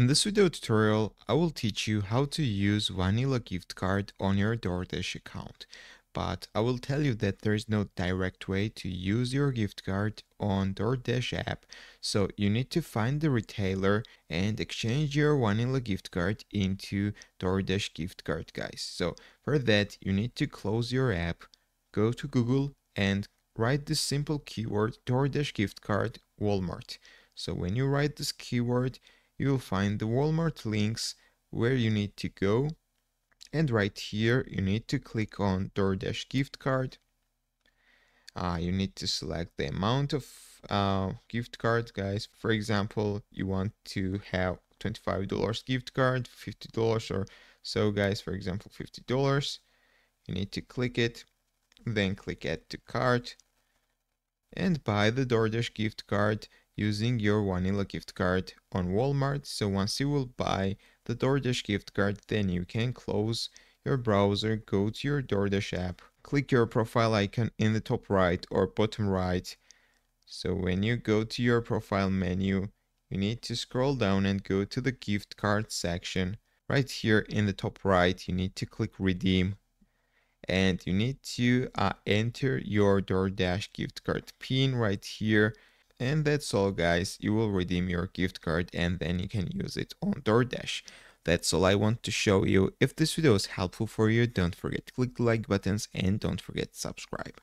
In this video tutorial, I will teach you how to use vanilla gift card on your Doordash account. But I will tell you that there is no direct way to use your gift card on Doordash app. So you need to find the retailer and exchange your vanilla gift card into Doordash gift card, guys. So for that, you need to close your app, go to Google and write this simple keyword Doordash gift card Walmart. So when you write this keyword, you will find the Walmart links where you need to go, and right here you need to click on Doordash gift card. You need to select the amount of gift card, guys. For example, you want to have $25 gift card, $50 or so, guys. For example, $50. You need to click it, then click add to cart and buy the Doordash gift card using your vanilla gift card on Walmart. So once you will buy the Doordash gift card, then you can close your browser, go to your Doordash app, click your profile icon in the top right or bottom right. So when you go to your profile menu, you need to scroll down and go to the gift card section. Right here in the top right, you need to click redeem. And you need to enter your Doordash gift card PIN right here. And that's all, guys. You will redeem your gift card and then you can use it on Doordash. That's all I want to show you. If this video was helpful for you, don't forget to click the like buttons and don't forget to subscribe.